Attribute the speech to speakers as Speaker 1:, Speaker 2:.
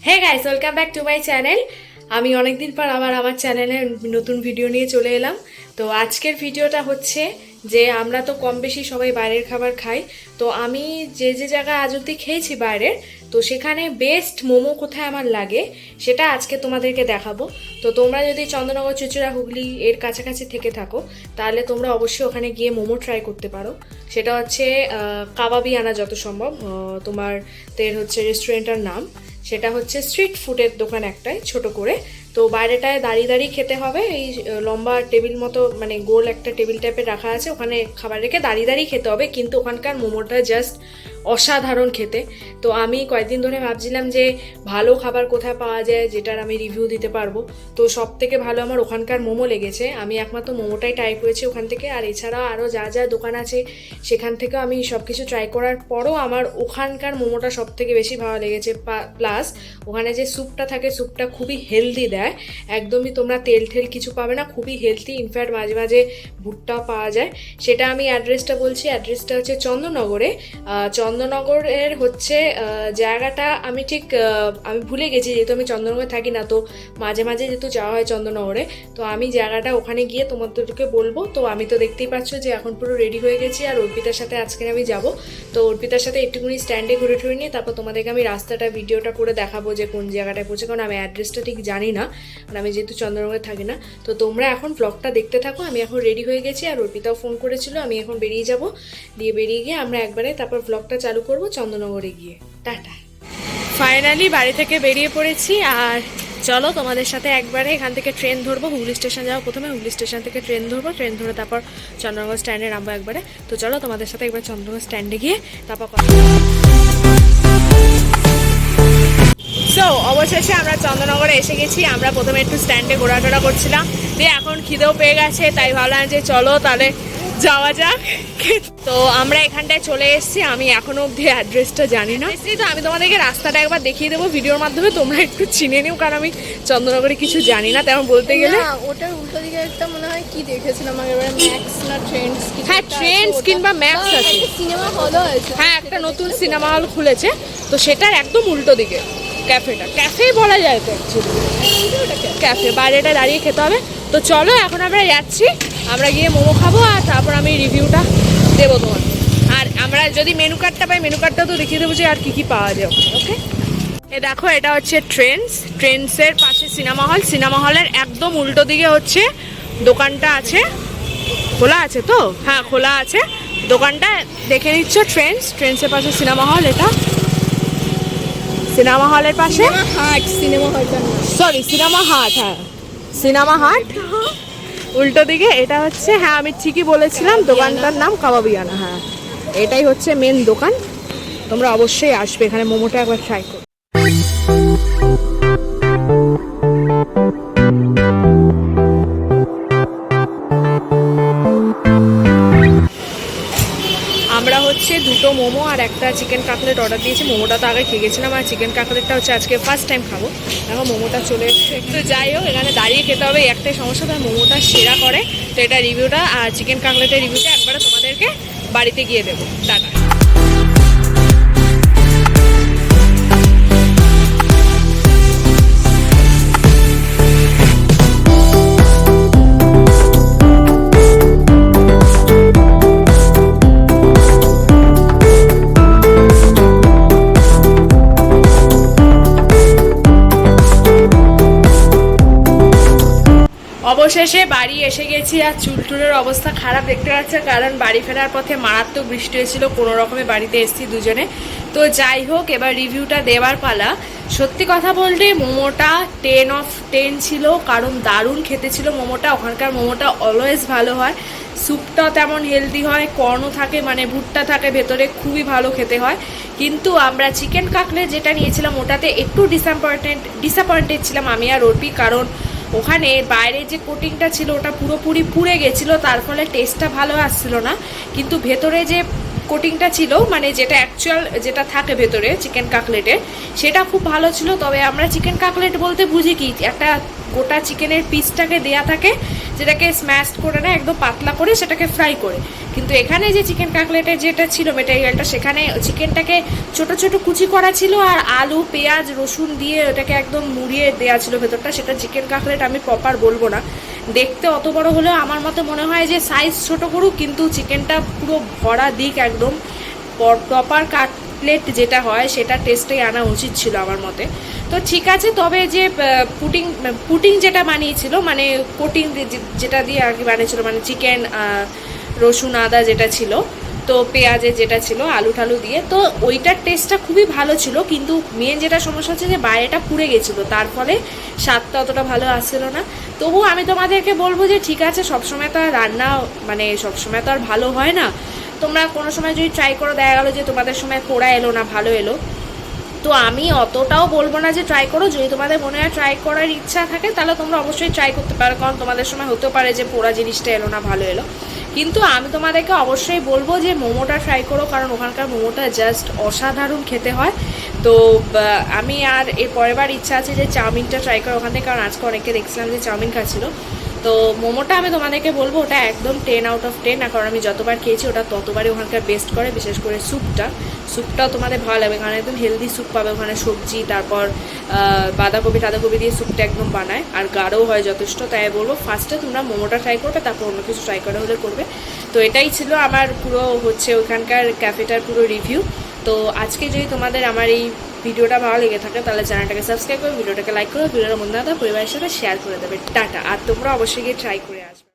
Speaker 1: Hey guys, welcome back to my channel. আমি অনেকদিন পর আবার আমার চ্যানেলে নতুন ভিডিও নিয়ে চলে এলাম। তো আজকের ভিডিওটা হচ্ছে যে আমরা তো কম বেশি সবাই বাইরের খাবার খাই। তো আমি যে যে জায়গায় আজ অব্দি খেয়েছি বাইরের, তো সেখানে বেস্ট মোমো কোথায় আমার লাগে সেটা আজকে তোমাদেরকে দেখাবো। তো তোমরা যদি চন্দ্রনগর, চুঁচুড়া, হুগলি এর কাছাকাছি থেকে থাকো তাহলে তোমরা অবশ্যই ওখানে গিয়ে মোমো ট্রাই করতে পারো। সেটা হচ্ছে কাবাবিয়ানা, যত সম্ভব তোমাদের হচ্ছে রেস্টুরেন্টের নাম। সেটা হচ্ছে স্ট্রিট ফুডের দোকান একটাই ছোট করে। তো বাইরেটায় দাঁড়িয়ে দাঁড়িয়ে খেতে হবে। এই লম্বা টেবিল মতো মানে গোল একটা টেবিল টাইপের রাখা আছে, ওখানে খাবার রেখে দাঁড়িয়ে দাঁড়িয়ে খেতে হবে। কিন্তু ওখানকার মোমোটা জাস্ট অসাধারণ খেতে। তো আমি কয়েকদিন ধরে ভাবছিলাম যে ভালো খাবার কোথায় পাওয়া যায় যেটার আমি রিভিউ দিতে পারবো। তো সব থেকে ভালো আমার ওখানকার মোমো লেগেছে। আমি একমাত্র মোমোটাই ট্রাই করেছি ওখান থেকে। আর এছাড়াও আরও যা যা দোকান আছে সেখান থেকেও আমি সব কিছু ট্রাই করার পরও আমার ওখানকার মোমোটা সব থেকে বেশি ভালো লেগেছে। প্লাস ওখানে যে স্যুপটা থাকে, স্যুপটা খুবই হেলদি দেয়। একদমই তোমরা তেল ঠেল কিছু পাবে না, খুবই হেলদি। ইনফ্যাক্ট মাঝে মাঝে ভুট্টাও পাওয়া যায়। সেটা আমি অ্যাড্রেসটা বলছি, অ্যাড্রেসটা হচ্ছে চন্দননগরে। চন্দননগরের হচ্ছে জায়গাটা আমি ঠিক আমি ভুলে গেছি, যেহেতু আমি চন্দননগরে থাকি না। তো মাঝে মাঝে যেহেতু যাওয়া হয় চন্দননগরে, তো আমি জায়গাটা ওখানে গিয়ে তোমাদেরকে বলবো। তো আমি তো দেখতেই পাচ্ছ যে এখন পুরো রেডি হয়ে গেছি, আর অর্পিতার সাথে আজকে আমি যাব। তো অর্পিতার সাথে একটুখানি স্ট্যান্ডে ঘুরে টুরে নিয়ে তারপর তোমাদেরকে আমি রাস্তাটা ভিডিওটা করে দেখাবো যে কোন জায়গাটায় পৌঁছে, কারণ আমি অ্যাড্রেসটা ঠিক জানি না, কারণ আমি যেহেতু চন্দননগরে থাকি না। তো তোমরা এখন ব্লগটা দেখতে থাকো। আমি এখন রেডি হয়ে গেছি, আর অর্পিতাও ফোন করেছিল। আমি এখন বেরিয়ে যাব, দিয়ে বেরিয়ে গিয়ে আমরা একবারে তারপর ব্লগটা চালু করব চন্দননগরে গিয়ে। টাটা। ফাইনালি বাড়ি থেকে বেরিয়ে পড়েছি, আর চলো তোমাদের সাথে একবারে এখান থেকে ট্রেন ধরবো। হুগলি স্টেশন যাবো প্রথমে, হুগলি স্টেশন থেকে ট্রেন ধরবো, ট্রেন ধরে তারপর চন্দননগর স্ট্যান্ডে নামবো একবারে। তো চলো তোমাদের সাথে একবার চন্দননগর স্ট্যান্ডে গিয়ে তারপর সো অবশেষে আমরা চন্দননগরে এসে গেছি। আমরা প্রথমে একটু স্ট্যান্ডে ঘোরাটোরা করছিলাম, দিয়ে এখন খিদেও পেয়ে গেছে, তাই ভাবলাম যে চলো তাহলে যাওয়া যাক। তো আমরা এখানটায় চলে এসেছি। আমি এখনো অবধি অ্যাড্রেসটা জানি না। তো আমি তোমাদেরকে রাস্তাটা একবার দেখিয়ে দেবো ভিডিওর মাধ্যমে, তোমরা একটু চিনে নিও, কারণ আমি চন্দননগরে কিছু জানি না তেমন বলতে গেলে।
Speaker 2: ওটার উল্টো দিকে একটা মনে হয় কি দেখেছিলাম আগেরবার, ম্যাক্স না ট্রেন্ডস,
Speaker 1: হ্যাঁ ট্রেন্ডস কিংবা ম্যাক্স আছে।
Speaker 2: সিনেমা হলও আছে,
Speaker 1: হ্যাঁ একটা নতুন সিনেমা হল খুলেছে, তো সেটার একদম উল্টো দিকে ক্যাফেটা। ক্যাফে বলা যায় তো অ্যাকচুয়ালি, ক্যাফে। বাইরেটা দাঁড়িয়ে খেতে হবে। তো চলো এখন আমরা যাচ্ছি, আমরা গিয়ে মোমো খাবো, আর তারপর আমি রিভিউটা দেবো তোমার। আর আমরা যদি মেনু কার্ডটা পাই, মেনু কার্ডটা তো দেখিয়ে দেবো যে আর কী কী পাওয়া যায় ওখানে। ওকে, এ দেখো এটা হচ্ছে ট্রেন্ডসের পাশে সিনেমা হল। সিনেমা হলের একদম উল্টো দিকে হচ্ছে দোকানটা আছে। খোলা আছে তো? হ্যাঁ খোলা আছে দোকানটা, দেখে নিচ্ছ। ট্রেন্ডসের পাশে সিনেমা হল। এটা সিনেমা হলের পাশে
Speaker 2: হাট, সিনেমা হলটা না,
Speaker 1: সরি সিনেমা হাট। হ্যাঁ সিনেমা হাট উল্টো দিকে। এটা হচ্ছে, হ্যাঁ আমি ঠিকই বলেছিলাম, দোকানটার নাম কাবাবিয়ানা। হ্যাঁ এটাই হচ্ছে মেন দোকান। তোমরা অবশ্যই আসবে এখানে, মোমোটা একবার ট্রাই করো। আমরা হচ্ছে দুটো মোমো আর একটা চিকেন কাকলেট অর্ডার দিয়েছি। মোমোটা তো আগে খেয়ে গেছিলাম, আর চিকেন কাকলেটটা হচ্ছে আজকে ফার্স্ট টাইম খাবো। এখন মোমোটা চলে এসছে। তো যাই হোক, এখানে দাঁড়িয়ে খেতে হবে, একটাই সমস্যা, তার মোমোটা সেরা করে। তো এটা রিভিউটা আর চিকেন কাকলেটের রিভিউটা একবারে তোমাদেরকে বাড়িতে গিয়ে দেবো। টাটা। অবশেষে বাড়ি এসে গেছি, আর চুলটুলের অবস্থা খারাপ দেখতে পাচ্ছে, কারণ বাড়ি ফেরার পথে মারাত্মক বৃষ্টি হয়েছিল। কোনো রকমে বাড়িতে এসেছি দুজনে। তো যাই হোক, এবার রিভিউটা দেওয়ার পালা। সত্যি কথা বলতে মোমোটা 10/10 ছিল, কারণ দারুণ খেতে ছিল মোমোটা। ওখানকার মোমোটা অলওয়েজ ভালো হয়, স্যুপটাও তেমন হেলদি হয়, কর্নও থাকে মানে ভুট্টা থাকে ভেতরে, খুবই ভালো খেতে হয়। কিন্তু আমরা চিকেন কাকলেট যেটা নিয়েছিলাম ওটাতে একটু ডিসঅ্যাপয়েন্টেড ছিলাম আমি আর অর্পি, কারণ ওখানে বাইরে যে কোটিংটা ছিল ওটা পুরোপুরি পুড়ে গেছিলো, তার ফলে টেস্টটা ভালো আসছিল না। কিন্তু ভেতরে যে কোটিংটা ছিল, মানে যেটা অ্যাকচুয়াল যেটা থাকে ভেতরে চিকেন কাকলেটে, সেটা খুব ভালো ছিল। তবে আমরা চিকেন কাকলেট বলতে বুঝি কি, একটা গোটা চিকেনের পিসটাকে দেয়া থাকে, যেটাকে স্ম্যাশ করে না একদম পাতলা করে সেটাকে ফ্রাই করে। কিন্তু এখানে যে চিকেন কাটলেটের যেটা ছিল মেটেরিয়ালটা, সেখানে চিকেনটাকে ছোট ছোট কুচি করা ছিল আর আলু পেঁয়াজ রসুন দিয়ে ওটাকে একদম মুড়িয়ে দেওয়া ছিল ভেতরটা। সেটা চিকেন কাটলেট আমি প্রপার বলবো না, দেখতে অত বড় হলেও আমার মতে মনে হয় যে সাইজ ছোট করুক, কিন্তু চিকেনটা পুরো ভরা দিক একদম প্রপার কাটলেট যেটা হয় সেটা টেস্টেই আনা উচিত ছিল আমার মতে। তো ঠিক আছে, তবে যে পুটিং যেটা বানিয়েছিল মানে কোটিং যেটা দিয়ে আর কি বানিয়েছিল, মানে চিকেন রসুন আদা যেটা ছিল, তো পেঁয়াজের যেটা ছিল আলু টালু দিয়ে, তো ওইটার টেস্টটা খুবই ভালো ছিল। কিন্তু মেন যেটা সমস্যা হচ্ছে যে বাইরেটা পুড়ে গেছিলো, তার ফলে স্বাদটা অতটা ভালো আসছিল না। তবুও আমি তোমাদেরকে বলবো যে ঠিক আছে, সবসময় তো আর রান্না মানে সবসময় তো আর ভালো হয় না। তোমরা কোনো সময় যদি ট্রাই করো, দেখা গেলো যে তোমাদের সময় পোড়া এলো না, ভালো এলো, তো আমি অতটাও বলবো না যে ট্রাই করো। যদি তোমাদের মনে হয় ট্রাই করার ইচ্ছা থাকে তাহলে তোমরা অবশ্যই ট্রাই করতে পারো, কারণ তোমাদের সময় হতেও পারে যে পোড়া জিনিসটা এলো না, ভালো এলো। কিন্তু আমি তোমাদেরকে অবশ্যই বলবো যে মোমোটা ট্রাই করো, কারণ ওখানকার মোমোটা জাস্ট অসাধারণ খেতে হয়। তো আমি আর এর পরের বার ইচ্ছা আছে যে চাউমিনটা ট্রাই করো ওখান থেকে, কারণ আজকে অনেকে দেখছিলাম যে চাউমিন খাচ্ছিলো। তো মোমোটা আমি তোমাদেরকে বলবো ওটা একদম 10 আউট অফ 10, কারণ আমি যতবার খেয়েছি ওটা ততবারই ওখানকার বেস্ট করে। বিশেষ করে স্যুপটাও তোমাদের ভালো লাগবে, কারণ একদম হেলদি স্যুপ পাবে ওখানে, সবজি তারপর বাঁধাকপি দিয়ে স্যুপটা একদম বানায়, আর গাঢ়ও হয় যথেষ্ট। তাই বলবো ফার্স্টে তোমরা মোমোটা ট্রাই করবে, তারপর অন্য কিছু ট্রাই করা হলে করবে। তো এটাই ছিল আমার পুরো হচ্ছে ওখানকার ক্যাফেটার পুরো রিভিউ। তো আজকে যদি তোমাদের আমার এই ভিডিওটা ভালো লেগে থাকে তাহলে চ্যানেলটাকে সাবস্ক্রাইব করো, ভিডিওটাকে লাইক করো, ভিডিওটা বন্ধু পরিবারের সাথে শেয়ার করে দেবে। টাটা। আর তোমরা অবশ্যই গিয়ে ট্রাই করে আসবে।